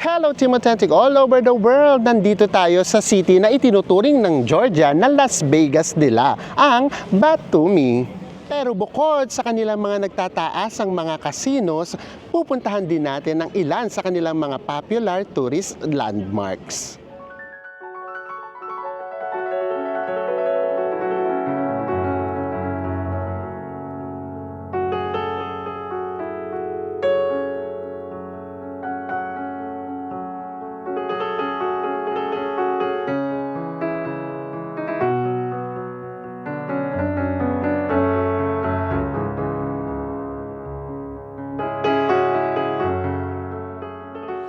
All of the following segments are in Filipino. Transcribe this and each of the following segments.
Hello Team Authentic all over the world! Nandito tayo sa city na itinuturing ng Georgia na Las Vegas nila, ang Batumi. Pero bukod sa kanilang mga nagtataasang mga casinos, pupuntahan din natin ang ilan sa kanilang mga popular tourist landmarks.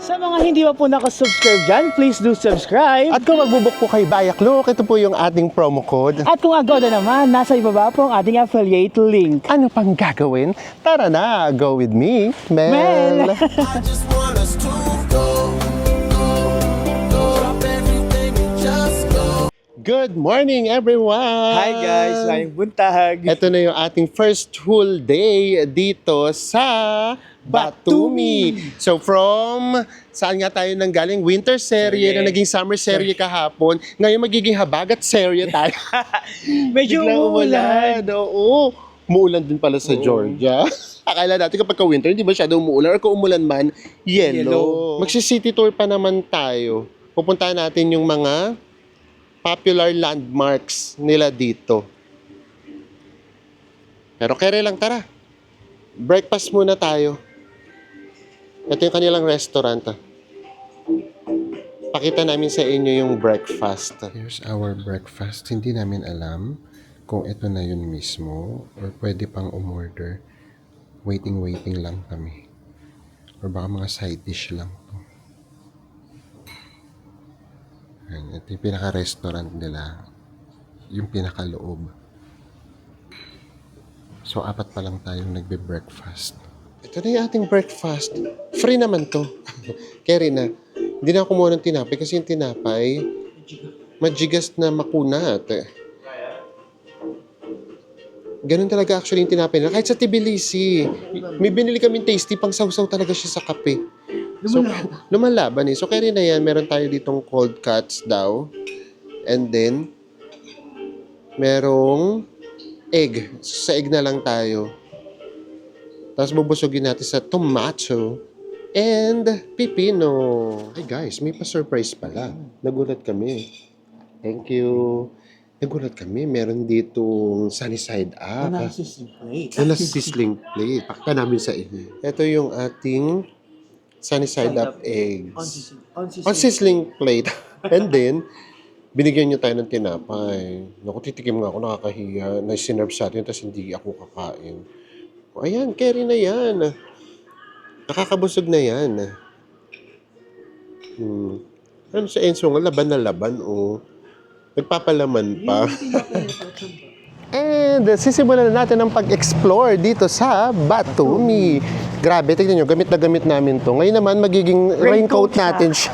Sa mga hindi pa po nakasubscribe dyan, please do subscribe. At kung magbubuk po kay Bayaklok, ito po yung ating promo code. At kung Agoda naman, nasa ibaba po ang ating affiliate link. Ano pang gagawin? Tara na, go with me, Mel! I just want us to go, drop everything and just go. Good morning, everyone! Hi guys, maraming buntag. Ito na yung ating first whole day dito sa Batumi. So from saan nga tayo nanggaling? Winter serye na naging summer serye kahapon. Ngayon magiging habagat serye tayo. Medyo Biglang umuulan. Oo. Umuulan din pala sa Georgia. Akala natin kapag ka-winter, hindi ba masyado umuulan? Or kung umulan man, yellow. Magsi-city tour pa naman tayo. Pupuntahan natin yung mga popular landmarks nila dito. Pero kere lang, tara. Breakfast muna tayo. Ito yung kanilang restaurant. Pakita namin sa inyo yung breakfast. Here's our breakfast. Hindi namin alam kung ito na yun mismo or pwede pang umorder. Waiting lang kami. Or baka mga side dish lang to. Ayan, ito yung pinaka-restaurant nila. Yung pinaka-loob. So, 4 pa lang tayong nagbe-breakfast. Ito na yung ating breakfast. Free naman to. Keri na. Hindi na ako kumuha ng tinapay kasi yung tinapay majigas na makunat. Ganun talaga actually yung tinapay nila. Kahit sa Tbilisi, may binili kaming tasty, pang sausaw talaga siya sa kape. So, lumalaban eh. So, kaya na yan, meron tayo ditong cold cuts daw. And then, merong egg. Sa egg na lang tayo. Tapos bubusugin natin sa tomato and pipino. Hey guys, may pa-surprise pala. Nagulat kami. Thank you. Nagulat kami. Meron ditong sunny side up. Na sizzling plate. Pakita namin sa inyo. Ito yung ating sunny side up eggs. On sizzling plate. And then, binigyan niyo tayo ng tinapay. Naku, titikim nga ako, nakakahiya. Na-sinerve sa atin, tapos hindi ako kakain. O, ayan, carry na yan. Nakakabusog na yan. Ano sa Enzo nga, laban na laban, oh. Nagpapalaman pa. And sisimulan na natin ang pag-explore dito sa Batumi. Grabe, tignan nyo, gamit na gamit namin to. Ngayon naman, magiging raincoat natin siya.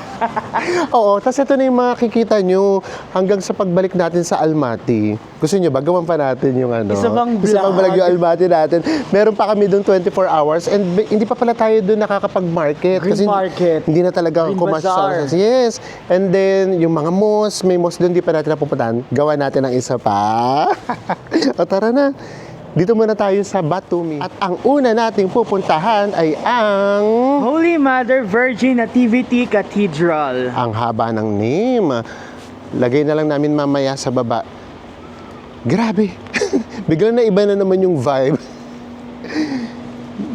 Oo, tapos ito na yung makikita nyo hanggang sa pagbalik natin sa Almaty. Gusto nyo ba? Gawan pa natin yung ano. Isa pang vlog yung Almaty natin. Meron pa kami doon 24 hours and hindi pa pala tayo doon nakakapag-market. Green market. Hindi na talaga Green kumasya. bazaar. Yes. And then, yung mga mosque, may mosque doon, hindi pa natin napupuntahan. Gawa natin ang isa pa. O tara na. Dito muna tayo sa Batumi. At ang una nating pupuntahan ay ang... Holy Mother Virgin Nativity Cathedral. Ang haba ng name. Lagay na lang namin mamaya sa baba. Grabe. Biglang na iba na naman yung vibe.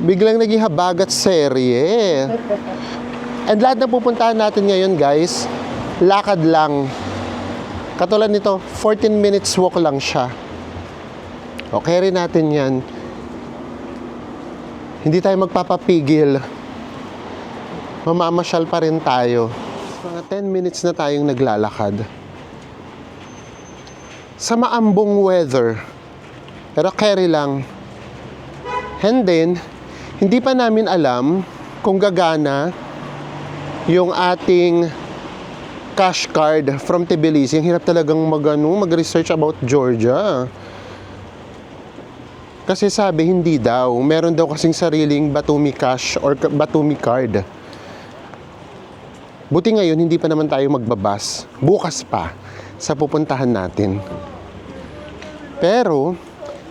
Biglang naging habagat serye. And lahat na pupuntahan natin ngayon, guys, lakad lang. Katulad nito, 14 minutes walk lang siya. Okay rin natin yan. Hindi tayo magpapapigil. Mamamasyal pa rin tayo. Mga 10 minutes na tayong naglalakad. Sa maambong weather. Pero carry lang. And then, hindi pa namin alam kung gagana yung ating cash card from Tbilisi. Ang hirap talagang mag-research about Georgia. Kasi sabi, hindi daw. Meron daw kasing sariling Batumi cash or Batumi card. Buti ngayon, hindi pa naman tayo magbabas. Bukas pa sa pupuntahan natin. Pero,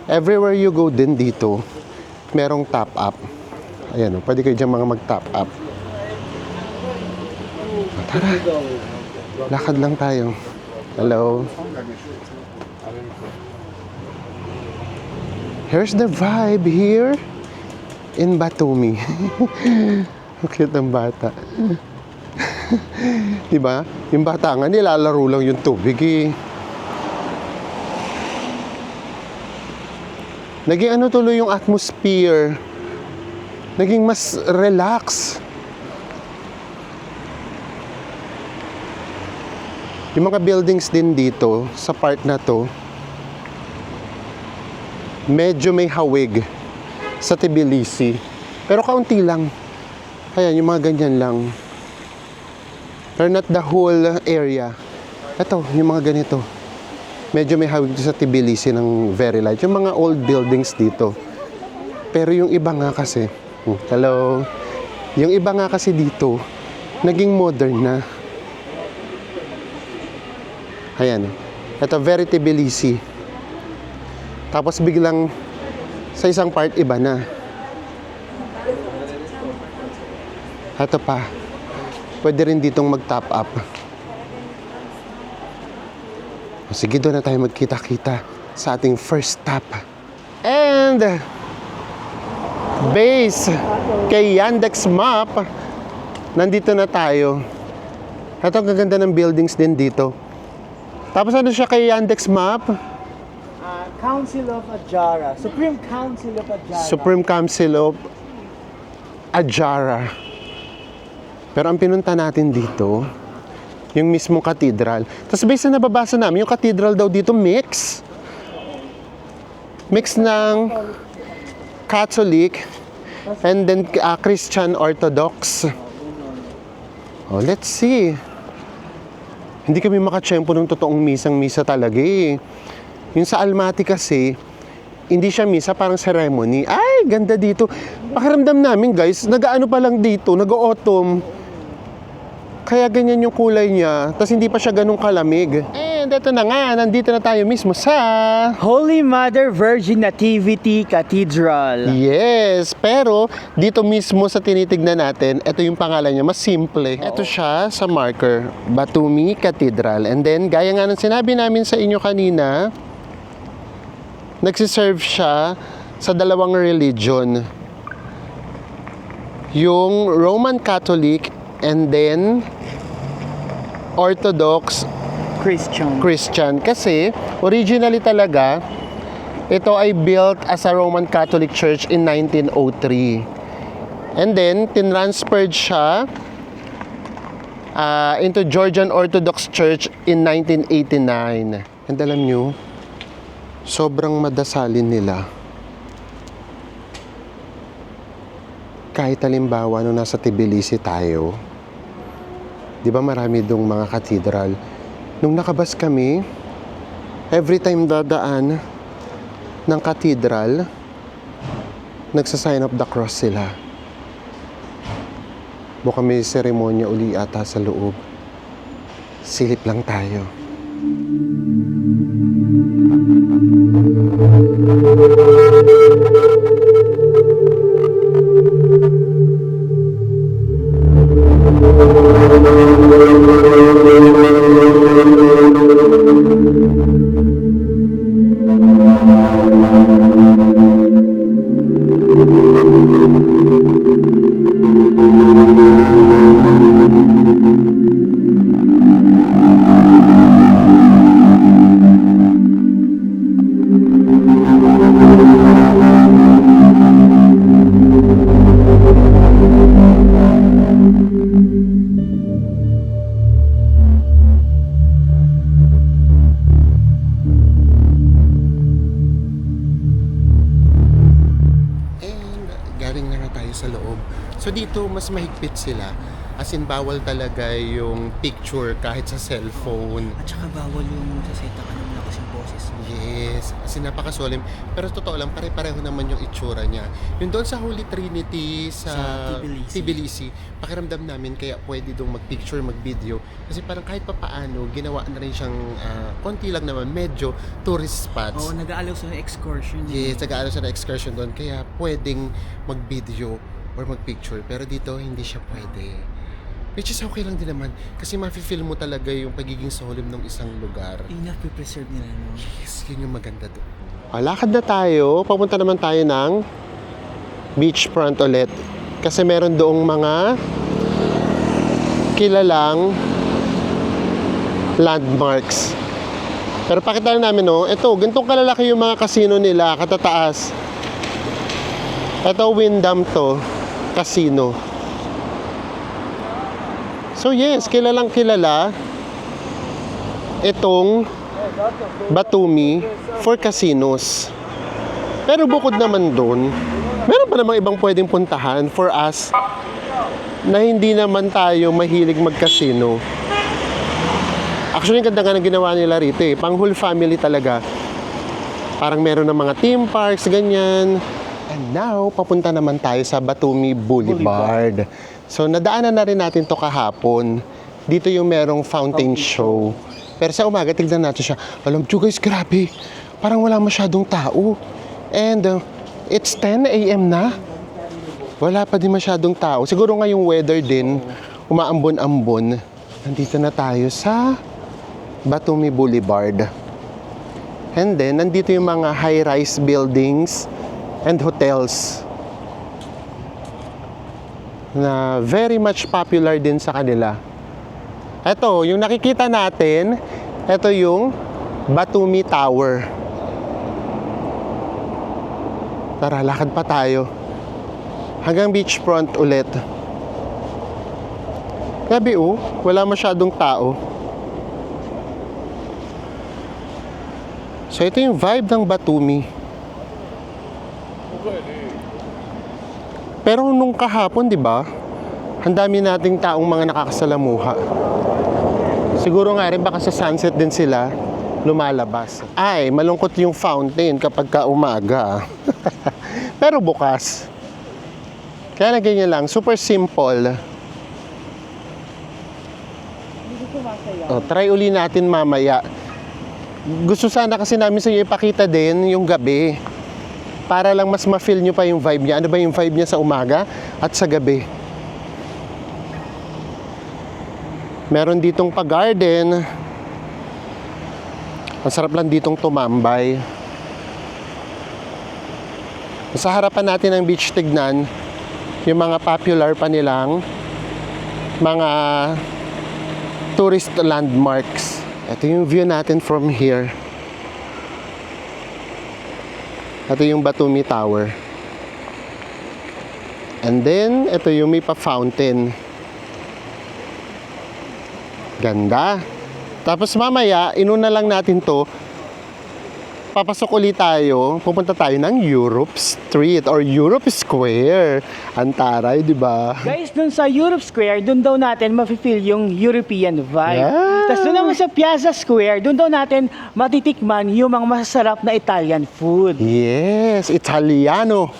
everywhere you go din dito, merong top up. Ayan, pwede kayo dyan mga mag-top up. Tara, lakad lang tayo. Hello. Here's the vibe here in Batumi. Ang cute ng bata. Diba? Yung bata nga, nilalaro lang yung tubig eh. Naging ano tuloy yung atmosphere. Naging mas relax. Yung mga buildings din dito, sa part na to, medyo may hawig sa Tbilisi. Pero kaunti lang. Ayan, yung mga ganyan lang. Pero not the whole area. Ito, yung mga ganito. Medyo may hawig sa Tbilisi ng very light. Yung mga old buildings dito. Pero yung iba nga kasi, hello. Yung iba nga kasi dito, naging modern na. Ayan. Ito, very Tbilisi. Tapos biglang, sa isang part, iba na. Ito pa. Pwede rin ditong mag-top up. O, sige, doon na tayo magkita-kita sa ating first stop. And, base kay Yandex Map, nandito na tayo. Ito, ang gaganda ng buildings din dito. Tapos ano siya kay Yandex Map? Council of Ajara. Supreme Council of Ajara. Supreme Council of Ajara. Pero ang pinunta natin dito, yung mismong cathedral. Tapos based na nababasa namin, yung cathedral daw dito mix. Mix ng Catholic and then Christian Orthodox. Oh, let's see. Hindi kami makatsyempo ng totoong misang-misa talaga eh. Yung sa Almaty kasi, hindi siya misa, parang ceremony. Ay, ganda dito. Pakiramdam namin guys, nag-ano pa lang dito, nag-autumn. Kaya ganyan yung kulay niya, tapos hindi pa siya ganun kalamig. And ito na nga, nandito na tayo mismo sa... Holy Mother Virgin Nativity Cathedral. Yes, pero dito mismo sa tinitignan natin, ito yung pangalan niya, mas simple. Ito siya sa marker, Batumi Cathedral. And then, gaya nga ng sinabi namin sa inyo kanina, nagsiserve siya sa dalawang religion. Yung Roman Catholic and then Orthodox Christian. Kasi, originally talaga, ito ay built as a Roman Catholic Church in 1903. And then, tinransferred siya into Georgian Orthodox Church in 1989. And alam nyo, sobrang madasalin nila. Kahit halimbawa, nung nasa Tbilisi tayo, di ba marami dong mga cathedral. Nung nakabas kami, every time dadaan ng cathedral, nagsasign of the cross sila. Baka may seremonya uli ata sa loob. Silip lang tayo. Galing na nga tayo sa loob. So dito, mas mahigpit sila. As in, bawal talaga yung picture kahit sa cellphone. At saka bawal yung saseta ka ng lakas yung boses mo. Yes, as in napakasolim. Pero totoo lang, pare-pareho naman yung itsura niya. Yung doon sa Holy Trinity sa Tbilisi. Tbilisi, pakiramdam namin kaya pwede doon mag-picture, mag-video. Kasi parang kahit papaano, ginawa na rin siyang konti lang naman, medyo tourist spots. Oo, nag-aalaw sa excursion. Yes, nag-aaral siya na excursion doon, kaya pwedeng mag-video or mag-picture. Pero dito, hindi siya pwede. Which is okay lang din naman. Kasi mafe-feel mo talaga yung pagiging solemn ng isang lugar. Yung na-preserve nila, no? Yes, yun yung maganda doon. Lakad na tayo. Papunta naman tayo ng beachfront ulit. Kasi meron doong mga kilalang landmarks. Pero pakita lang namin, no? Ito, ganitong kalalaki yung mga casino nila, katataas. Ito, Wyndham to. Casino. So yes, kilalang kilala itong Batumi for casinos. Pero bukod naman doon, meron pa namang ibang pwedeng puntahan for us na hindi naman tayo mahilig mag-casino. Actually, ganda nga ng ginawa nila rito eh. Pang whole family talaga. Parang meron ng mga theme parks, ganyan. And now, papunta naman tayo sa Batumi Boulevard. So, nadaanan na rin natin to kahapon. Dito yung merong fountain show. Pero sa umaga, tignan natin siya. Alam nyo guys, grabe. Parang wala masyadong tao. And it's 10 a.m. na. Wala pa din masyadong tao. Siguro nga yung weather din, umaambon-ambon. Nandito na tayo sa Batumi Boulevard. And then, nandito yung mga high-rise buildings and hotels na very much popular din sa kanila. Ito, yung nakikita natin, ito yung Batumi Tower. Tara, lakad pa tayo. Hanggang beachfront ulit. Gabi wala masyadong tao. So ito yung vibe ng Batumi. Pero nung kahapon, di ba? Ang dami nating taong mga nakakasalamuha. Siguro nga rin baka sa sunset din sila lumalabas. Ay, malungkot yung fountain kapag ka umaga. Pero bukas. Kaya na ganyan lang, super simple. Try uli natin mamaya. Gusto sana kasi namin sa inyo ipakita din yung gabi. Para lang mas ma-feel nyo pa yung vibe niya. Ano ba yung vibe niya sa umaga at sa gabi. Meron ditong pa-garden. Ang sarap lang ditong tumambay. Sa harapan natin ng beach, tignan yung mga popular pa nilang mga tourist landmarks. Ito yung view natin from here. Ito yung Batumi Tower. And then, ito yung may pa-fountain. Ganda. Tapos mamaya, inuna lang natin to. Papasok ulit tayo. Pupunta tayo ng Europe Street or Europe Square. Antaray, di ba? Guys, dun sa Europe Square, dun daw natin mafe-feel yung European vibe. Yeah. Tapos dun naman sa Piazza Square, dun daw natin matitikman yung mga masasarap na Italian food. Yes, Italiano.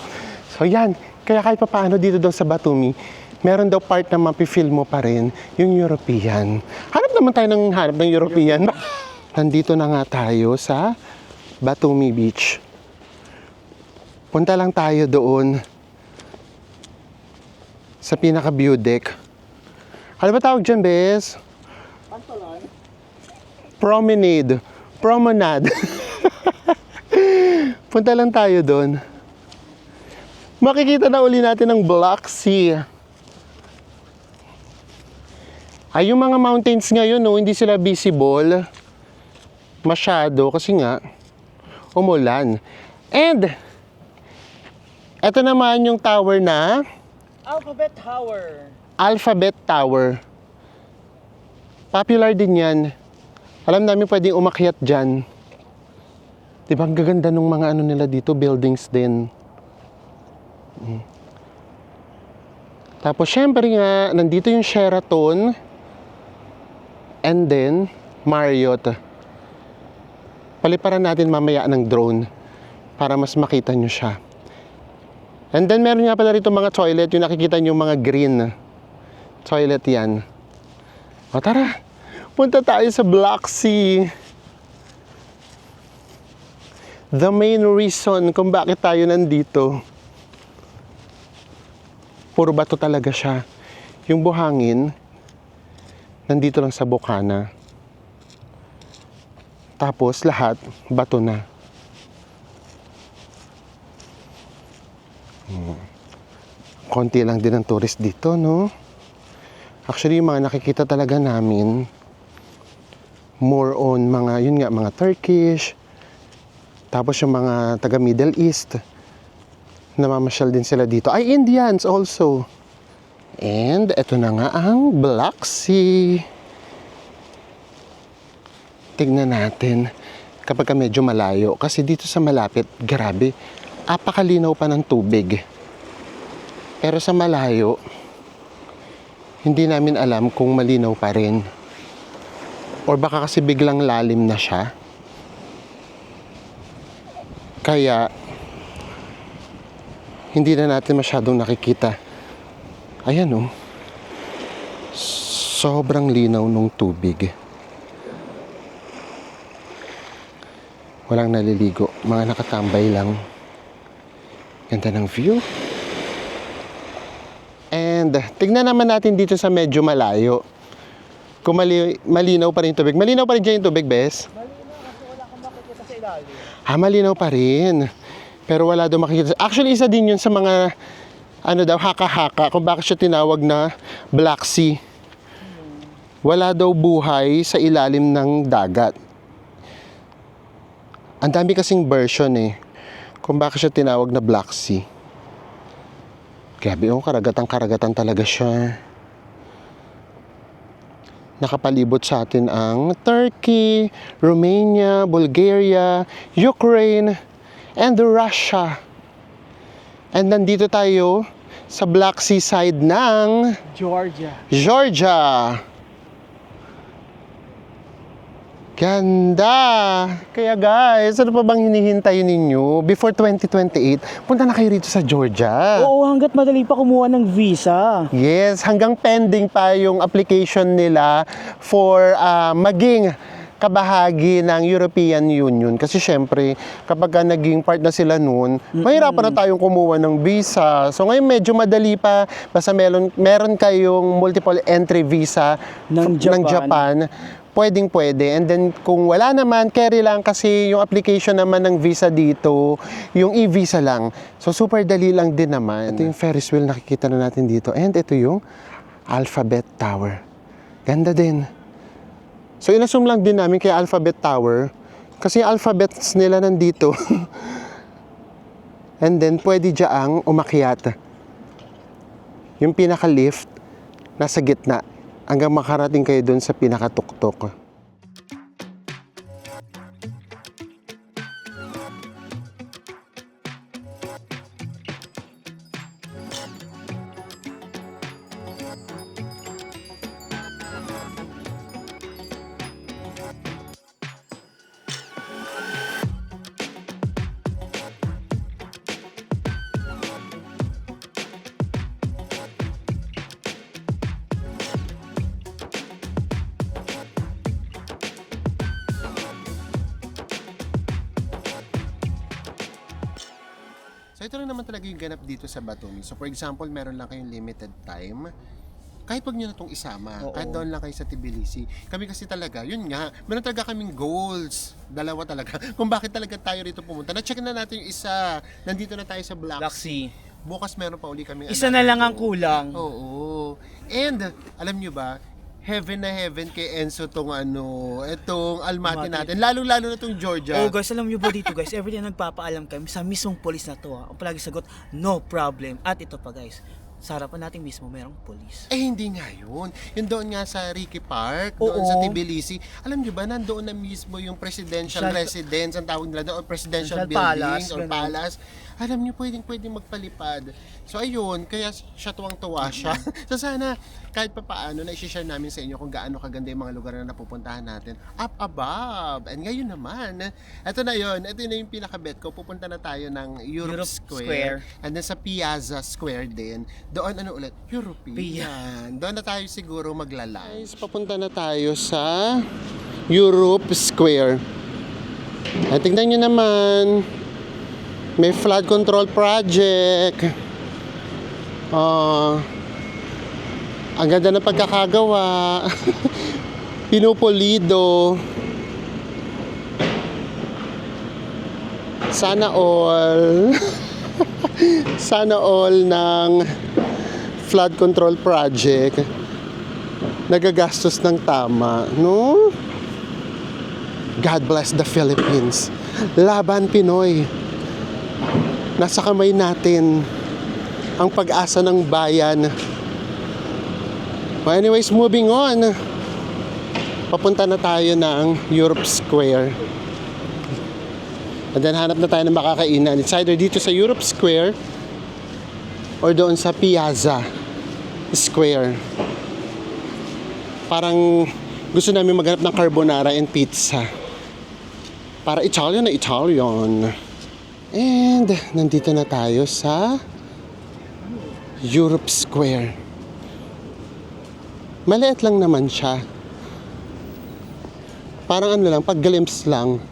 So yan, kaya kahit pa paano dito daw sa Batumi, meron daw part na mafe-feel mo pa rin yung European. Hanap naman tayo ng European. Nandito na nga tayo sa Batumi Beach. Punta lang tayo doon sa pinaka-view deck. Ano ba tawag dyan, Bes? Promenade. Promenade. Punta lang tayo doon. Makikita na uli natin ang Black Sea. Ay, yung mga mountains ngayon, no, hindi sila visible masyado kasi nga umulan. And eto naman yung tower na Alphabet Tower. Alphabet Tower. Popular din yan. Alam namin pwedeng umakyat dyan. Diba ang gaganda ng mga ano nila dito, buildings din. Tapos syempre nga, nandito yung Sheraton and then Marriott. Paliparan natin mamaya ng drone para mas makita nyo siya. And then meron nga pala rito mga toilet, yung nakikita nyo mga green toilet yan. O tara, punta tayo sa Black Sea. The main reason kung bakit tayo nandito, puro bato talaga siya. Yung buhangin, nandito lang sa Bukana. Tapos lahat, bato na. Konti lang din ang tourist dito, no? Actually, yung mga nakikita talaga namin, more on mga, yun nga, mga Turkish, tapos yung mga taga Middle East, namamasyal din sila dito. Ay, Indians also. And eto na nga ang Black Sea. Tignan natin kapag medyo malayo. Kasi dito sa malapit, grabe, apakalinaw pa ng tubig. Pero sa malayo, hindi namin alam kung malinaw pa rin. Or baka kasi biglang lalim na siya. Kaya, hindi na natin masyadong nakikita. Ayan oh. Sobrang linaw ng tubig. Walang naliligo. Mga nakatambay lang. Ganda ng view. And tignan naman natin dito sa medyo malayo. Kung malinaw pa rin yung tubig. Malinaw pa rin dyan yung tubig, Bes? Malinaw kasi wala kang makikita sa ilalim. Malinaw pa rin. Pero wala daw makikita. Actually, isa din yun sa mga ano daw, haka-haka. Kung bakit siya tinawag na Black Sea. Wala daw buhay sa ilalim ng dagat. Ang dami kasing version eh. Kung bakit siya tinawag na Black Sea. Grabe oh, karagatan talaga siya. Nakapalibot sa atin ang Turkey, Romania, Bulgaria, Ukraine, and Russia. And nandito tayo sa Black Sea side ng Georgia. Ganda! Kaya guys, ano pa bang hinihintay ninyo? Before 2028, punta na kayo rito sa Georgia. Oo, hanggat madali pa kumuha ng visa. Yes, hanggang pending pa yung application nila for maging kabahagi ng European Union. Kasi syempre, kapag naging part na sila noon, mahirapan na tayong kumuha ng visa. So ngayon medyo madali pa, basta meron kayong multiple entry visa Ng Japan. Pwedeng-pwede. And then, kung wala naman, carry lang kasi yung application naman ng visa dito, yung e-visa lang. So, super dali lang din naman. Ito yung Ferris wheel nakikita na natin dito. And ito yung Alphabet Tower. Ganda din. So, inassume lang din namin kay Alphabet Tower kasi yung alphabets nila nandito. And then, pwede dyaang umakyat. Yung pinaka-lift, nasa gitna. Hanggang makarating kayo dun sa pinakatuktok. So ito lang naman talaga yung ganap dito sa Batumi. So for example, meron lang kayong limited time. Kahit wag nyo na itong isama, Oo. kahit doon lang kayo sa Tbilisi. Kami kasi talaga, yun nga, meron talaga kaming goals. Dalawa talaga. Kung bakit talaga tayo rito pumunta. Na-check na natin yung isa. Nandito na tayo sa Black Sea. Bukas meron pa uli kaming Isa na another lang ang goal. kulang. Oo. And, alam nyo ba, heaven na heaven kay Enzo tong itong Almaty natin. Lalo-lalo na tong Georgia. Oh guys, alam niyo ba dito guys, everyday nagpapaalam kami sa mismong polis na to ha. Ang palagi sagot, no problem. At ito pa guys, sa harapan natin mismo merong polis. Eh, hindi nga yun. Yung doon nga sa Ricky Park, doon Oo. sa Tbilisi. Alam nyo ba, nandoon na mismo yung presidential Presidential- residence, ang tawag nila doon, or presidential Presidential buildings palace, or ganun. palace. Alam nyo, pwedeng magpalipad. So ayun, kaya siya tuwang-tuwa siya. So sana kahit pa paano na i-share namin sa inyo kung gaano kaganda yung mga lugar na napupuntahan natin up above. And ngayon naman, ito na yung pinaka-bet ko. Pupunta na tayo ng Europe Europe Square. Square. And then sa Piazza Square din. Doon ano ulit? European. Doon na tayo siguro maglalay. Guys, papunta na tayo sa Europe Square. At tingnan nyo naman, may flood control project. Ang ganda ng pagkakagawa. Pinupulido. Sana all. Sana all ng flood control project nagagastos ng tama, no? God bless the Philippines. Laban Pinoy. Nasa kamay natin ang pag-asa ng bayan. Well, anyways, moving on. Papunta na tayo ng Europe Square. And then hanap na tayo ng makakainan. It's either dito sa Europe Square or doon sa Piazza Square. Parang gusto namin maghanap ng carbonara and pizza. Para Italian na Italian. And nandito na tayo sa Europe Square. Maliit lang naman siya. Parang ano lang, pag-glimpse lang.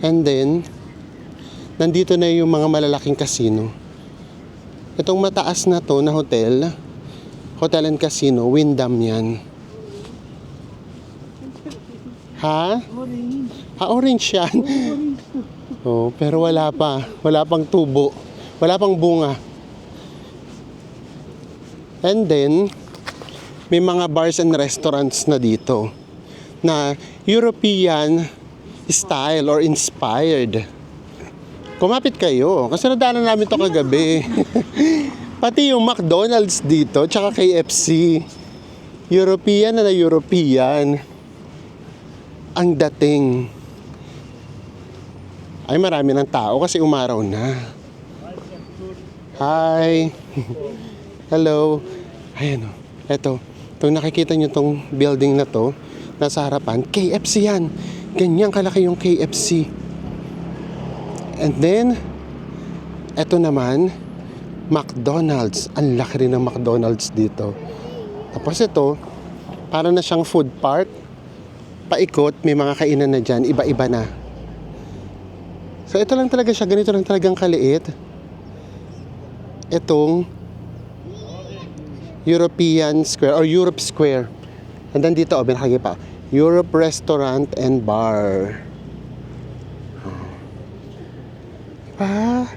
And then, nandito na yung mga malalaking casino. Itong mataas na to na hotel and casino, Wyndham yan. Ha? Orange yan. Oh, pero wala pa. Wala pang tubo. Wala pang bunga. And then, may mga bars and restaurants na dito na European style or inspired. Kumapit kayo. Kasi nadaanan namin to kagabi. Pati yung McDonald's dito, tsaka KFC. European na European. Ang dating. Ay, marami ng tao kasi umaraw na. Hi. Hello. Ayan o. Eto. Itong nakikita nyo tong building na to, nasa harapan, KFC yan. Ganyan kalaki yung KFC. And then, eto naman, McDonald's. Ang laki rin ng McDonald's dito. Tapos ito, para na siyang food park. Paikot, may mga kainan na dyan, iba-iba na. So ito lang talaga siya, ganito lang talagang kaliit. Itong European Square or Europe Square. And then dito, binahagi pa, Europe Restaurant and Bar. Ah,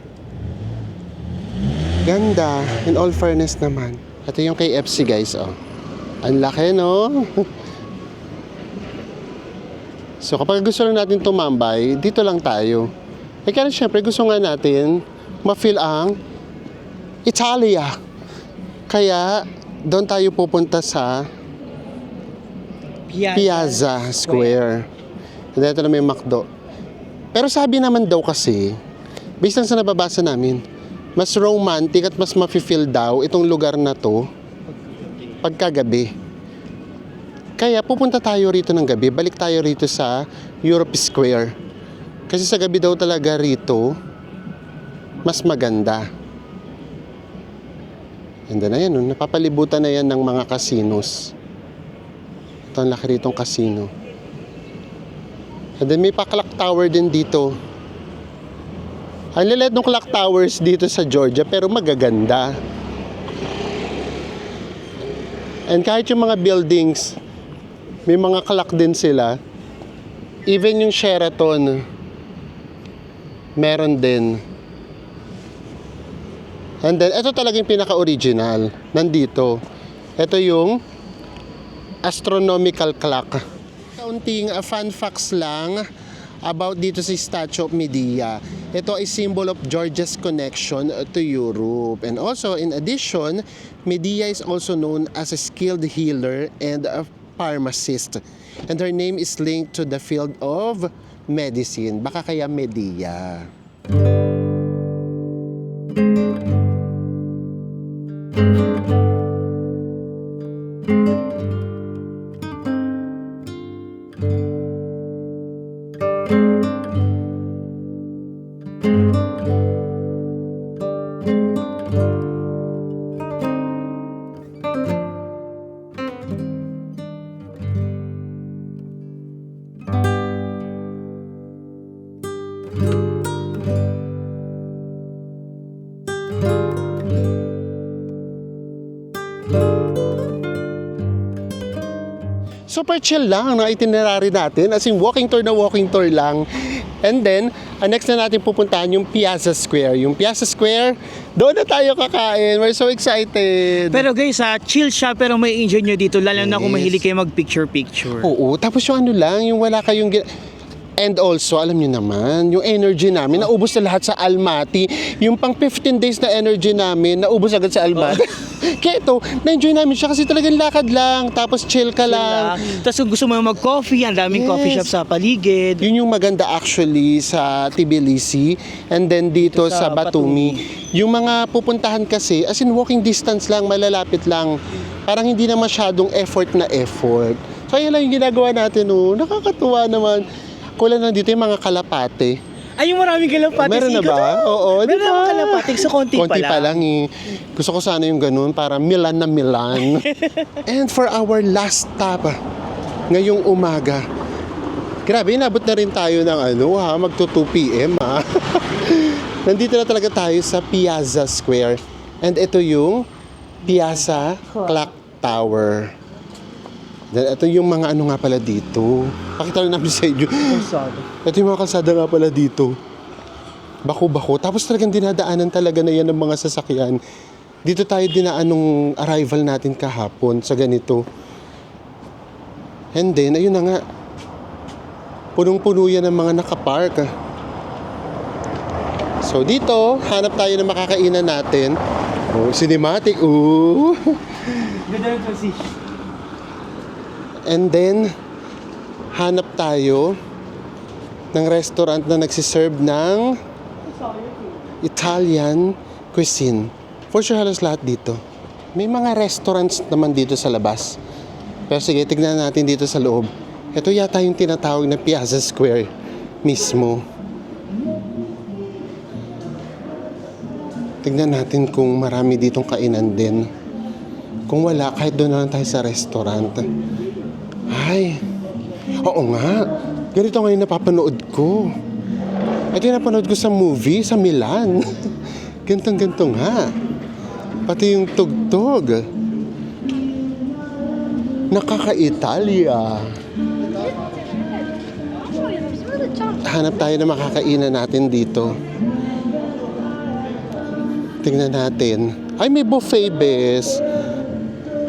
ganda. In all fairness naman. Ito yung KFC guys, oh. Ang laki, no? So kapag gusto lang natin tumambay, dito lang tayo. Eh kaya syempre gusto nga natin ma-feel ang Italia. Kaya doon tayo pupunta sa Piazza Square. And ito na may McDo. Pero sabi naman daw kasi, based lang sa nababasa namin, mas romantic at mas ma-feel daw itong lugar na to pagkagabi. Kaya pupunta tayo rito ng gabi, balik tayo rito sa Europe Square. Kasi sa gabi daw talaga rito, mas maganda. And then ayan, napapalibutan na yan ng mga casinos. Ito ang laki ritong casino. And then may pa-clock tower din dito. Ang lilit ng clock towers dito sa Georgia, pero magaganda. And kahit yung mga buildings, may mga clock din sila. Even yung Sheraton, meron din. And then, ito talaga yung pinaka-original. Nandito. Ito yung astronomical clock. Kaunting fun facts lang about dito sa Statue of Medea. Ito ay symbol of Georgia's connection to Europe. And also, in addition, Medea is also known as a skilled healer and a pharmacist. And her name is linked to the field of medicine. Baka kaya Medea. Super chill lang na itinerary natin, as in walking tour lang. And then, next na natin pupuntahan yung Piazza Square. Yung Piazza Square, doon na tayo kakain. We're so excited. Pero guys, chill siya pero may enjoy nyo dito. Lalo na kung Yes. mahilig kayo mag-picture-picture. Oo, tapos yung ano lang, yung wala kayong... And also, alam niyo naman, yung energy namin, naubos na lahat sa Almaty. Yung pang 15 days na energy namin, naubos agad sa Almaty. Kaya ito, na-enjoy namin siya kasi talagang lakad lang, tapos chill ka lang. Tapos kung gusto mo mag-coffee, ang daming Yes. coffee shop sa paligid. Yun yung maganda actually sa Tbilisi and then dito sa Batumi. Yung mga pupuntahan kasi, as in walking distance lang, malalapit lang. Parang hindi na masyadong effort na effort. So ayun lang yung ginagawa natin, oh. Nakakatuwa naman. Kulang lang dito yung mga kalapate. Ay, yung maraming kalapati. Meron na ba? Oo, di Meron ba? naman kalapati sa konti pa lang eh. Gusto ko sana yung ganun para Milan na Milan. And for our last stop, ngayong umaga, grabe, inabot na rin tayo ng magto 2 p.m. Nandito na talaga tayo sa Piazza Square. And ito yung Piazza Clock Tower. Then ito yung mga nga pala dito. Pakita rin namin sa inyo. Ito yung mga kalsada nga pala dito. Bako-bako. Tapos talagang dinadaanan talaga na yan ng mga sasakyan. Dito tayo dinaan nung arrival natin kahapon sa ganito. And then, ayun na nga. Punong-puno yan ng mga nakapark. So dito, hanap tayo ng makakainan natin. Oh, cinematic. Ooh. Ganda yung position. And then, hanap tayo ng restaurant na nagsiserve ng Italian cuisine. For sure, halos lahat dito. May mga restaurants naman dito sa labas. Pero sige, tignan natin dito sa loob. Ito yata yung tinatawag na Piazza Square mismo. Tignan natin kung marami ditong kainan din. Kung wala, kahit doon na lang tayo sa restaurant. Ay, oo nga. Ganito ngayon napapanood ko. Ito yung napanood ko sa movie, sa Milan. Gantong-ganto nga. Pati yung tugtog. Nakaka-Italia. Hanap tayo na makakainan natin dito. Tingnan natin. Ay, may buffet, bes.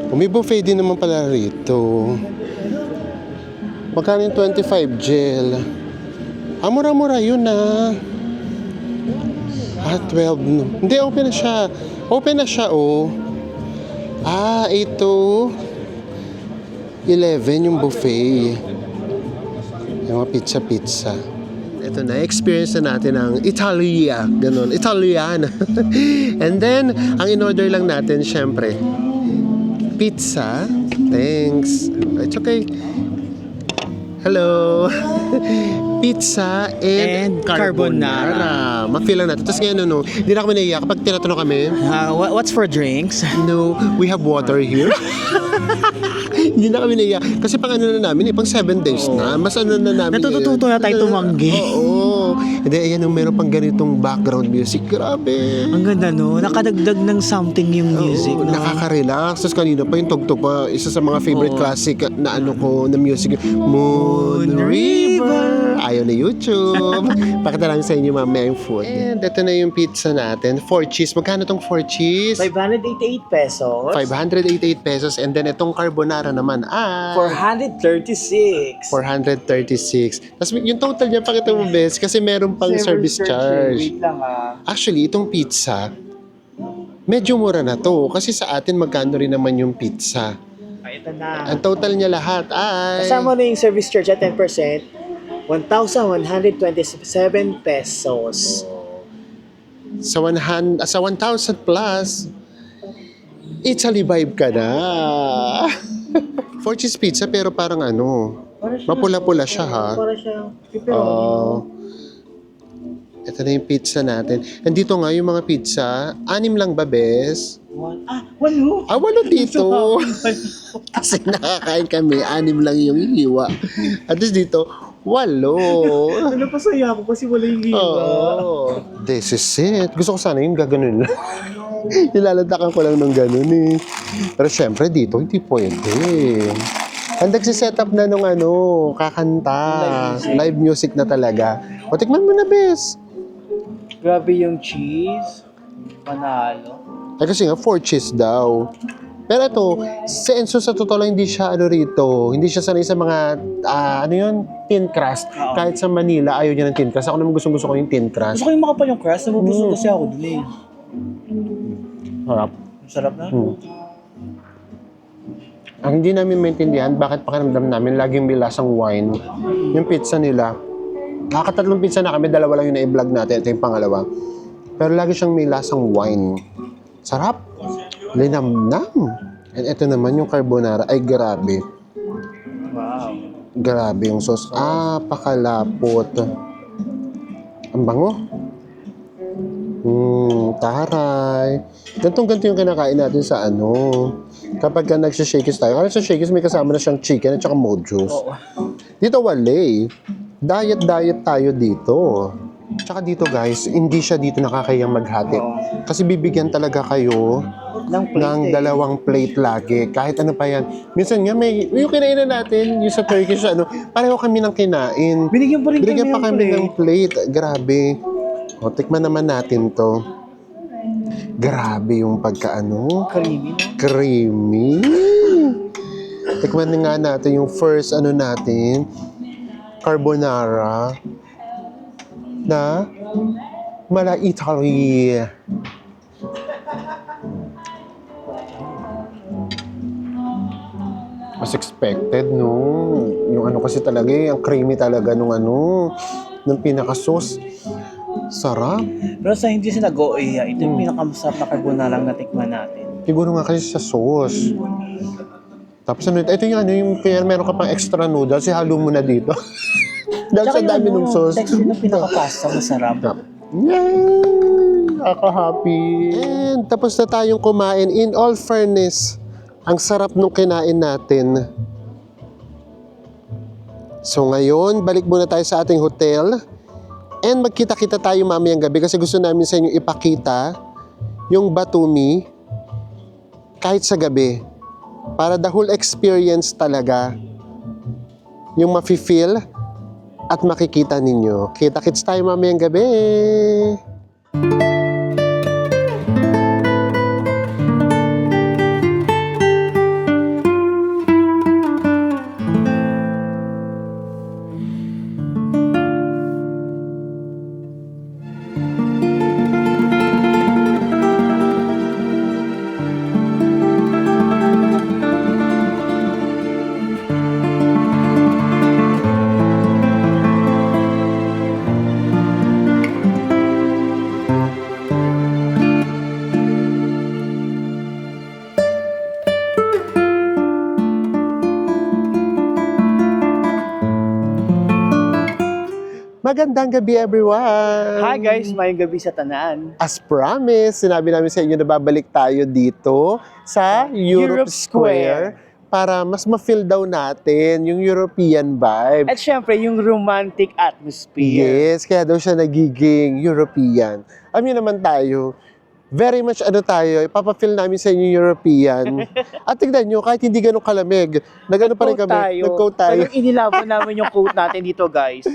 May buffet din naman pala rito. Magkano yung 25 gel? Mura-mura yun na. 12. No. Hindi, open na siya. Open na siya, oh. Ito. 11 yung buffet. Yung mga pizza. Ito na, experience na natin ang Italia. Ganon, Italian. And then, ang in-order lang natin, syempre, pizza. Thanks. It's okay. Hello. Pizza and carbonara. Ma-feel lang natin. Tapos ngayon, hindi na kami naiyak kapag tinatanong kami. What's for drinks? No, we have water here. Hindi na kami naiyak. Kasi pang na namin, pang 7 days na. Mas na namin. Natututo na tayo tumanggi. Oo. Hindi, ayan, meron pang ganitong background music. Grabe. Ang ganda, no? Nakadagdag ng something yung music, no? Nakaka-relax. Tapos kanina pa yung tugtog pa. Isa sa mga favorite classic na na music. Moon River. Ayaw na YouTube. Pakita lang sa inyo mamaya yung food. And ito na yung pizza natin. 4 cheese. Magkano tong 4 cheese? 588 pesos. 588 pesos. And then itong carbonara naman 436. 436. Tapos yung total niya, pakita mo, bes, kasi meron pang service charge. Wait lang, Actually, itong pizza, medyo mura na to. Kasi sa atin, magkano rin naman yung pizza. Ito na. Ang total niya lahat ay... Kasama na yung service charge at 10%, 1,127 pesos. Sa 1,000 plus, Italy vibe ka na. Four cheese pizza pero parang ano, mapula-pula siya ha. Para siyang Oh. Ito na yung pizza natin. Nandito nga yung mga pizza. 6 lang ba, bes? Walo. Walo dito. Kasi nakakain kami, 6 lang yung hiwa. At least dito, 8. Napasaya ako kasi wala yung Oo. This is it. Gusto ko sana yung gaganon lang. Nilalatakan ko lang ng ganun eh. Pero syempre dito, hindi pwede. Ang nagsiset up na nung kakanta. Live music na talaga. O, tikman mo na, bes. Grabe yung cheese. Panalo. Ay, kasi nga, 4 cheese daw. Pero ito, si Enzo sa totoo lang, hindi siya rito. Hindi siya sanay sa mga, thin crust. Oo. Kahit sa Manila, ayaw niya ng thin crust. Ako naman gusto ko yung thin crust. Gusto ko yung makapal yung crust. Nabubusog kasi ako dun eh. Harap. Sarap na. Ang hindi namin maintindihan, bakit pakiramdam namin laging may lasang wine. Yung pizza nila. Nakakatatlong pizza na kami, 2 lang yung na-vlog natin. Ito yung pangalawa. Pero lagi siyang may lasang wine. Sarap. Linamnam. And ito naman yung carbonara. Ay, grabe. Wow. Grabe yung sauce. Pakalapot. Ang bango. Taray. Gantong-ganto yung kinakain natin sa kapag ka nagsha-shakies tayo. Kasi sa shakies may kasama na siyang chicken at saka mojos. Oo. Dito wala eh. Diet tayo dito. Tsaka dito guys, hindi siya dito nakakayang maghati. Kasi bibigyan talaga kayo ng 2 plate lagi. Kahit ano pa yan. Minsan nga yung kinain na natin, yung sa Turkish, pareho kami ng kinain. Binigyan pa rin Binigyan pa kami ng plate. Grabe. O, tikman naman natin to. Grabe yung Creamy, no? creamy. Tikman na nga natin yung first natin, carbonara na mala Italy. As expected, no? Yung kasi talaga, ang creamy talaga ng pinaka-sauce. Sarap. Pero sa hindi sinagoya, ito yung pinakamasarap na carbonara na tikman natin. Siguro nga kasi sa sauce. Tapos ito yung kaya meron ka pang extra noodles, ihalo mo na dito. Dahil sa dami ng sauce. Texture ng pinaka-pasta, masarap. Yay! Ako-happy. And tapos na tayong kumain. In all fairness, ang sarap nung kinain natin. So ngayon, balik muna tayo sa ating hotel. And magkita-kita tayo mamayang gabi kasi gusto namin sa inyo ipakita yung Batumi kahit sa gabi. Para the whole experience talaga yung mafe-feel at makikita ninyo. Kita-kits tayo mamayang gabi. Magandang gabi everyone! Hi guys, mayong gabi sa tanan. As promised, sinabi namin sa inyo na babalik tayo dito sa Europe Square para mas ma-feel daw natin yung European vibe. At syempre, yung romantic atmosphere. Yes, kaya daw siya nagiging European. Alam naman tayo, very much tayo, ipapafeel namin sa inyo European. At tignan nyo, kahit hindi ganun kalamig, nag-ano pa rin kami, nag-coat tayo. Pero inilaban namin yung coat natin dito guys.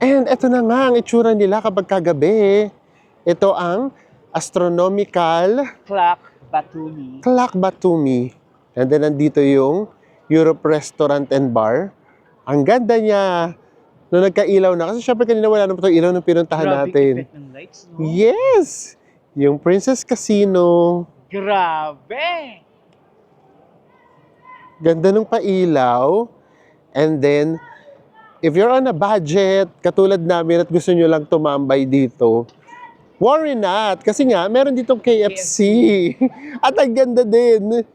And eto na nga ang itsura nila kapag kagabi. Ito ang astronomical Clock Batumi. And then nandito yung Europe Restaurant and Bar. Ang ganda niya. Nung nagka-ilaw na. Kasi syempre kanina wala naman itong ilaw nung pinuntahan natin. Grabe ng lights, no? Yes! Yung Princess Casino. Grabe! Ganda nung pailaw. And then, if you're on a budget, katulad namin at gusto nyo lang tumambay dito, Worry not. Kasi nga, meron ditong KFC. At ang ganda din.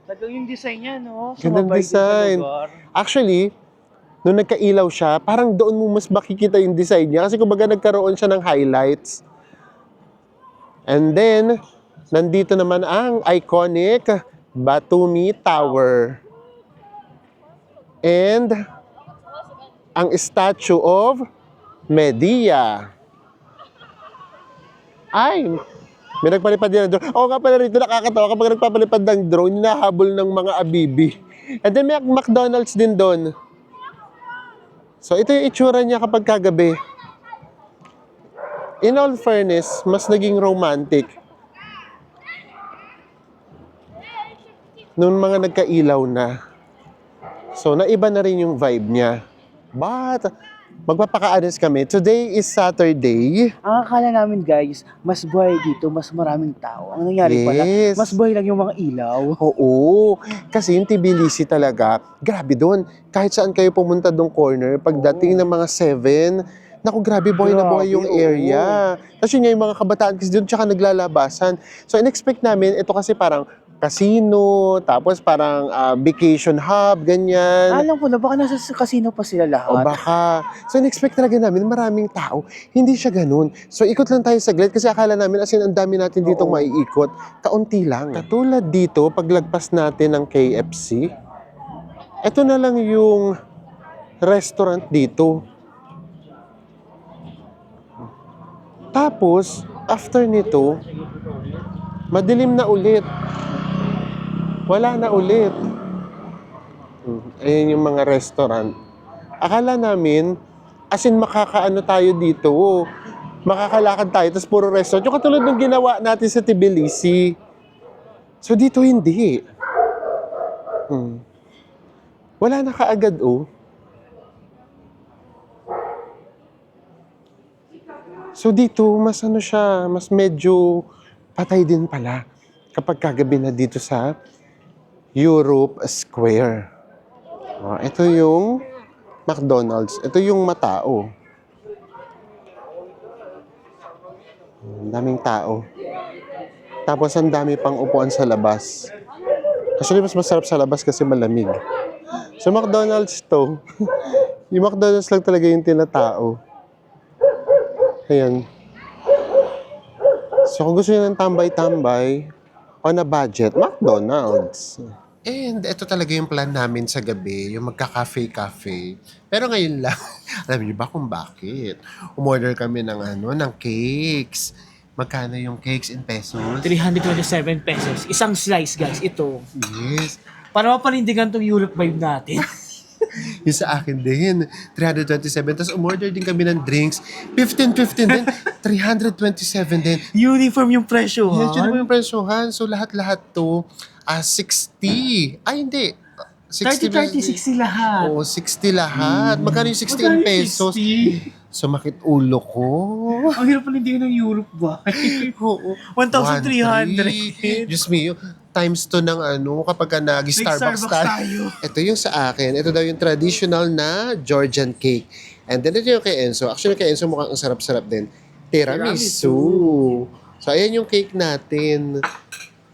Talagang yung design niya, no? Gandang Sumabay din sa design. lugar. Actually, nung nagkailaw siya, parang doon mo mas makikita yung design niya. Kasi kumbaga nagkaroon siya ng highlights. And then, nandito naman ang iconic Batumi Tower. And ang statue of Medea. Ay, may nagpalipad din ng drone. Oo nga pala rito, nakakatawa kapag nagpapalipad ng drone, hinahabol ng mga abibi. And then may McDonald's din doon. So ito yung itsura niya kapag kagabi. In all fairness, mas naging romantic nung mga nagkailaw na. So naiba na rin yung vibe niya. But magpapaka-honest kami, today is Saturday. Ang akala namin guys, mas buhay dito, mas maraming tao. Ang nangyari pala, Yes. mas buhay lang yung mga ilaw. Oo, kasi yung Tbilisi talaga, grabe doon. Kahit saan kayo pumunta doong corner, pagdating ng mga 7, naku, grabe, buhay na buhay yung Grabe, area. Tapos yun nga, yung mga kabataan kasi doon, tsaka naglalabasan. So, in-expect namin, ito kasi parang casino, tapos parang vacation hub, ganyan. Alam ko na, baka nasa casino pa sila lahat. O baka. So, in-expect talaga namin maraming tao. Hindi siya ganun. So, ikot lang tayo saglit kasi akala namin as in ang dami natin ditong maiikot. Kaunti lang. Katulad dito, paglagpas natin ng KFC, ito na lang yung restaurant dito. Tapos, after nito, madilim na ulit. Wala na ulit. Ayan yung mga restaurant. Akala namin, as in makakaano tayo dito, makakalakad tayo, tapos puro restaurant. Yung katulad ng ginawa natin sa Tbilisi. So dito hindi. Wala na kaagad, oh. So dito, mas ano siya, mas medyo patay din pala kapag kagabi na dito sa Europe Square. Ito yung McDonald's. Ito yung matao. Ang daming tao. Tapos ang dami pang upuan sa labas. Actually, mas masarap sa labas kasi malamig. So McDonald's to. Yung McDonald's lang talaga yung tinatao. Ayan. So kung gusto niyo ng tambay-tambay, on a budget, McDonald's. And ito talaga yung plan namin sa gabi, yung magka-cafe-cafe. Pero ngayon lang, alam niyo ba kung bakit? Umorder kami ng cakes. Magkano yung cakes in pesos? 327 pesos. Isang slice guys, ito. Yes. Para mapanindigan tong Europe vibe natin. Yung sa akin din, 327. Tapos umorder din kami ng drinks. 15 din. 327 din. Uniform yung presyo, ha? Yes, yun naman yung presyohan. So lahat-lahat to, 60. Ay, hindi. 30, 60 lahat. Oo, 60 lahat. Magkano yung 60 in pesos? 60? Sumakit ulo ko. Ang hirap panindigan ng Europe vibe. Oo. 1,300. Diyos me, times to ng kapag ka nag-Starbucks tayo. Ito yung sa akin. Ito daw yung traditional na Georgian cake. And then ito yung kay Enzo. Actually, kay Enzo mukhang ang sarap-sarap din. Tiramisu. So, ayan yung cake natin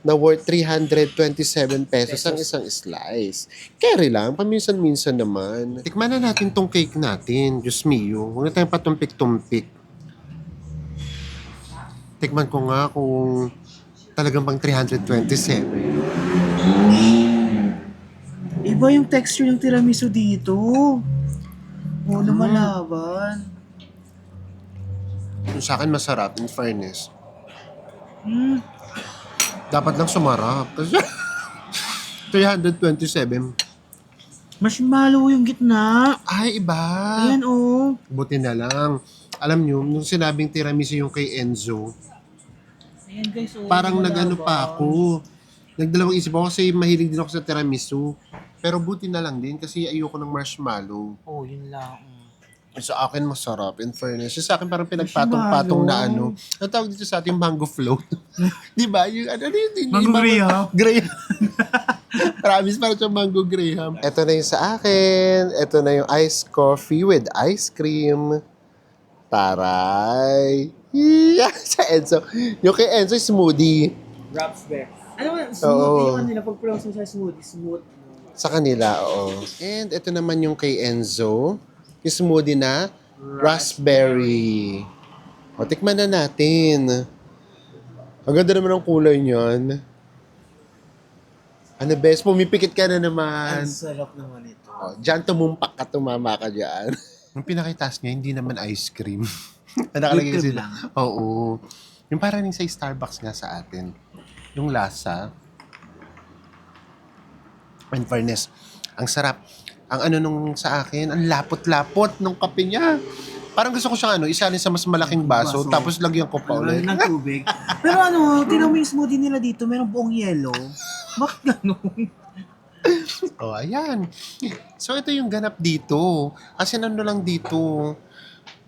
na worth 327 pesos ang isang slice. Carry lang, paminsan-minsan naman. Tikman na natin tong cake natin. Diyos mio, huwag na tayong patumpik-tumpik. Tikman ko nga kung talagang pang 327. Iba yung texture ng tiramisu dito. Lumalaban. Yung sa akin masarap, in fairness. Dapat lang sumarap. Kasi 327. Marshmallow yung gitna. Ay, iba. Ayan, oh. Buti na lang. Alam nyo, nung sinabing tiramisu yung kay Enzo, Ayan guys, oh. parang lumalaban. nag-ano pa ako. Nagdalawang isip ako kasi mahilig din ako sa tiramisu. Pero buti na lang din kasi ayoko ng marshmallow. Oh, yun lang. Sa akin masarap, in fairness. Yung sa akin parang pinagpatong-patong na ano. Ang tawag dito sa ating mango float. Di ba? Yung ano yun? Mango Graham. Graham. Promise, parang siya mango Graham. Ito na yung sa akin. Ito na yung iced coffee with ice cream. Taray. Yeah, sa Enzo. Yung kay Enzo, smoothie. Raspberry. Ano ba? Oo. Smoothie yung ano nila. Pag pronounce mo sa smoothie, smooth. Sa kanila, oo. And ito naman yung kay Enzo. Yung smoothie na raspberry. O, tikman na natin. Ang ganda naman ng kulay niyan. Ano, best? Pumipikit ka na naman. Ang sarap naman ito. O, dyan tumumpak ka, tumama ka dyan. Yung pinakitaas niya, hindi naman ice cream. Nakalagay Whipped sila. lang. Oo. Yung parang sa Starbucks nga sa atin. Yung lasa. In fairness, ang sarap. Ang ano nung sa akin, ang lapot-lapot nung kape niya. Parang gusto ko siyang isalin sa mas malaking baso, tapos lagyan ko pa ulit. Ng tubig. Pero ano, tinan mo yung smoothie nila dito, merong buong yellow. Bakit ganun? Oh, ayan. So, ito yung ganap dito. Kasi ano lang dito,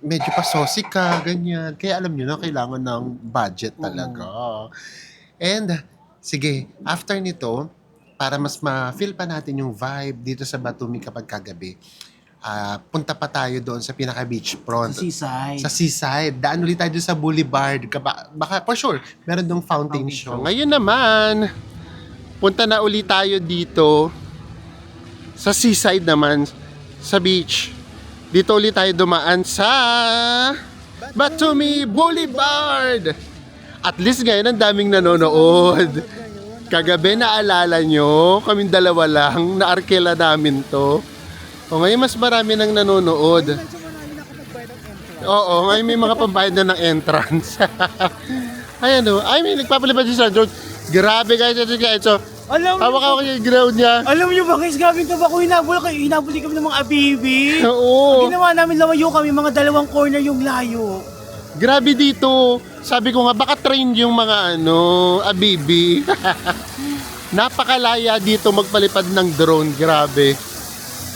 medyo pa saucy ka, ganyan. Kaya alam nyo na, kailangan ng budget talaga. And, sige, after nito, para mas ma-feel pa natin yung vibe dito sa Batumi kapag kagabi, punta pa tayo doon sa pinaka-beach front. Sa seaside. Sa seaside. Daan ulit tayo doon sa boulevard. Baka, for sure, meron doon fountain show. Ngayon naman, punta na ulit tayo dito sa seaside naman, sa beach. Dito ulit tayo dumaan sa Batumi Boulevard. At least ngayon ang daming nanonood. Kagabi naalala nyo, kaming dalawa lang, naarkela namin to. O ngayon mas marami nang nanonood. Oo, ngayon may mga pambayad na ng entrance. Ayan o, ay may nagpapalipad si Sandro. Grabe guys, so Alam mo, hawak yung ground niya. alam niyo ba guys, grabe ka ba kung hinabol kami ng mga abibi? Oo. Ginawa namin lawayo kami, mga dalawang corner yung layo. Grabe dito. Sabi ko nga, baka train yung mga abibi. Napakalaya dito magpalipad ng drone. Grabe.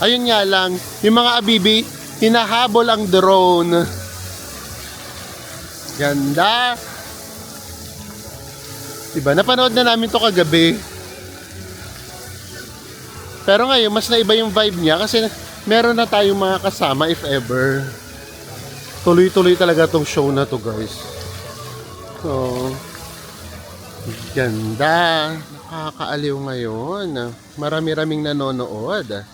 Ayun nga lang, yung mga abibi, hinahabol ang drone. Ganda. Diba? Napanood na namin to kagabi. Pero ngayon, mas naiba yung vibe niya kasi meron na tayong mga kasama if ever. Tuloy-tuloy talaga tong show na to, guys. So, ganda. Nakakaaliw ngayon. Marami-raming nanonood.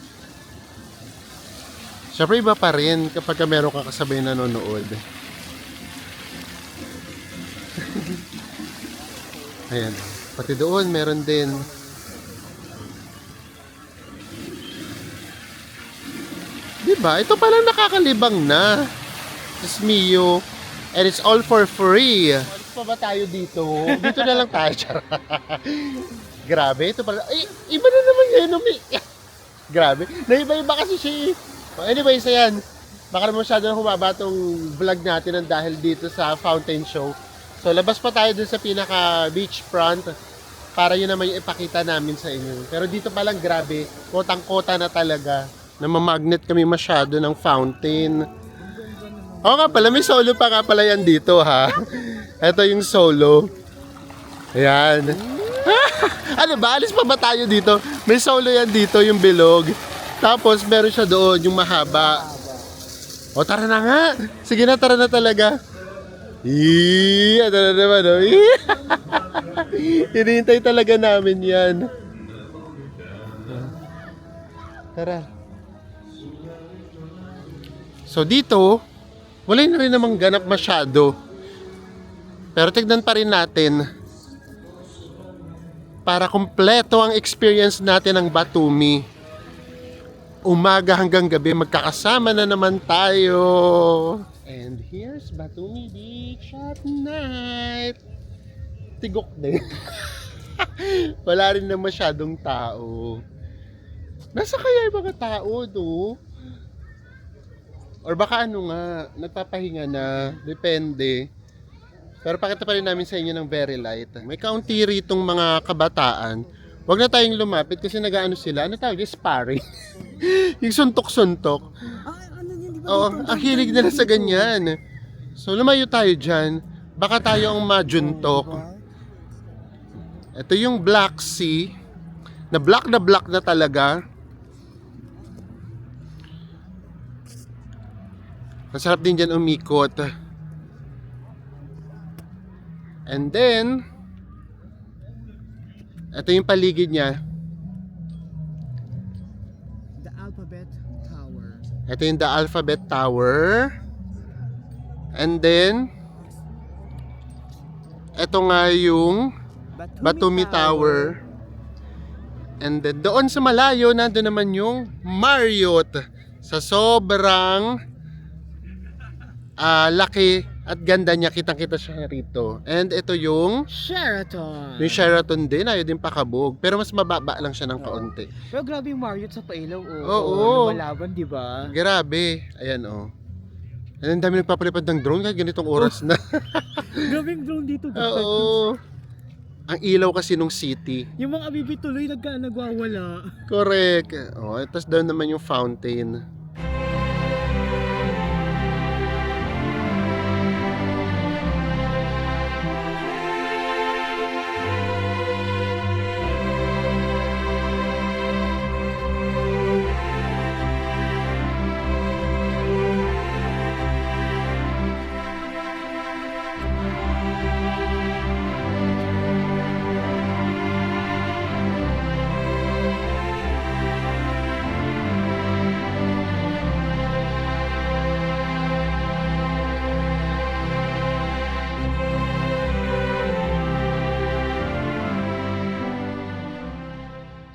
Siyempre, iba pa rin kapag meron ka kasabay nanonood. Ayan. Pati doon, meron din. Diba? Ito palang nakakalibang na. It's Mio. And it's all for free. Alis pa ba tayo dito? Dito na lang tayo. Grabe, ito pala. Ay, iba na naman ngayon. Grabe. Naiba-iba kasi siya. Anyways, ayan. Baka naman masyado na humaba itong vlog natin ng dahil dito sa fountain show. So, labas pa tayo dun sa pinaka-beach front para yun naman yung ipakita namin sa inyo. Pero dito palang grabe, kotang-kota na talaga. Namamagnet kami masyado ng fountain. Oo nga pala, may solo pa nga pala yan dito ha. Ito yung solo. Ayan. Ano ba? Alis pa ba tayo dito? May solo yan dito, yung bilog. Tapos meron siya doon, yung mahaba. O tara na nga. Sige na, tara na talaga. Ito na naman. Oh. Hinihintay talaga namin yan. Tara. So dito, wala na rin namang ganap masyado. Pero tignan pa rin natin para kumpleto ang experience natin ng Batumi. Umaga hanggang gabi, magkakasama na naman tayo. And here's Batumi Beach at night. Tigok din. Wala rin na masyadong tao. Nasa kaya yung mga tao, do? Or baka ano nga, nagpapahinga na, depende. Pero pakita pa rin namin sa inyo ng very light. May kaunti ritong mga kabataan. Huwag na tayong lumapit kasi nag-ano sila. Ano tawag? Sparring. Yung suntok-suntok. Ano yun, di ba? Oo, ang hilig nila sa ganyan. So lumayo tayo dyan. Baka tayo ang majuntok. Ito yung Black Sea. Na black na talaga. Masarap din dyan umikot. And then, ito yung paligid niya. The Alphabet Tower. Ito yung The Alphabet Tower. And then, ito nga yung Batumi Tower. And then, doon sa malayo, nandun naman yung Marriott. Sa sobrang laki at ganda niya, kitang-kita siya rito. And ito yung Sheraton. Sheraton din, ayaw din pakabog. Pero mas mababa lang siya ng kaunti. Pero grabe yung Marriott sa Pailaw. Oo. Lumalaban, di ba? Grabe. Ayan, oh. And ang dami nagpapalipad ng drone kahit ganitong oras na. Grabe yung drone dito. Oo. Ang ilaw kasi nung city. Yung mga abibi tuloy nagwawala. Correct. Oh, tapos doon naman yung fountain.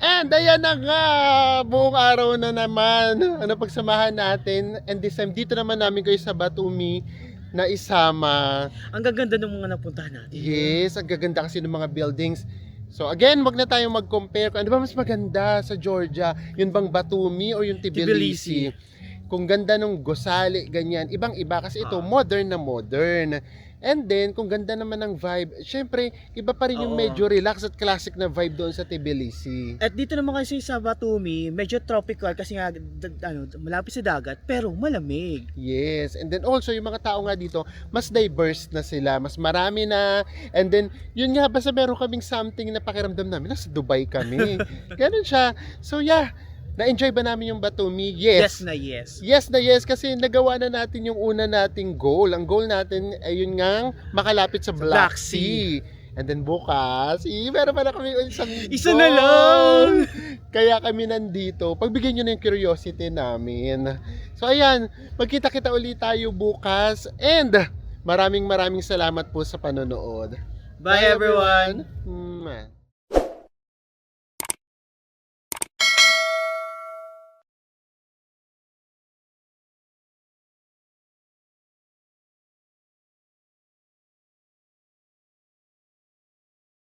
And ayan na nga, buong araw na naman ang napagsamahan natin. And this time, dito naman namin kayo sa Batumi na isama. Ang gaganda ng mga napuntahan natin. Yes, ang gaganda kasi ng mga buildings. So again, wag na tayong mag-compare. Ano ba mas maganda sa Georgia? Yun bang Batumi o yung Tbilisi? Kung ganda nung gusali, ganyan. Ibang-iba kasi ito, modern na modern. And then, kung ganda naman ng vibe, syempre, iba pa rin yung Oo. medyo relax at classic na vibe doon sa Tbilisi. At dito naman kasi sa Batumi, medyo tropical kasi nga malapit sa dagat pero malamig. Yes, and then also yung mga tao nga dito, mas diverse na sila, mas marami na. And then, yun nga, basta meron kaming something na pakiramdam namin, nasa Dubai kami. Ganun siya. So yeah, na-enjoy ba namin yung Batumi? Yes. Yes. Yes na yes, kasi nagawa na natin yung una nating goal. Ang goal natin ay yun nga, makalapit sa Black Black Sea. And then bukas, meron pa na kami isang Isa goal. na lang! Kaya kami nandito. Pagbigyan nyo na yung curiosity namin. So ayan, magkita-kita ulit tayo bukas. And maraming salamat po sa panonood. Bye everyone! Mwah.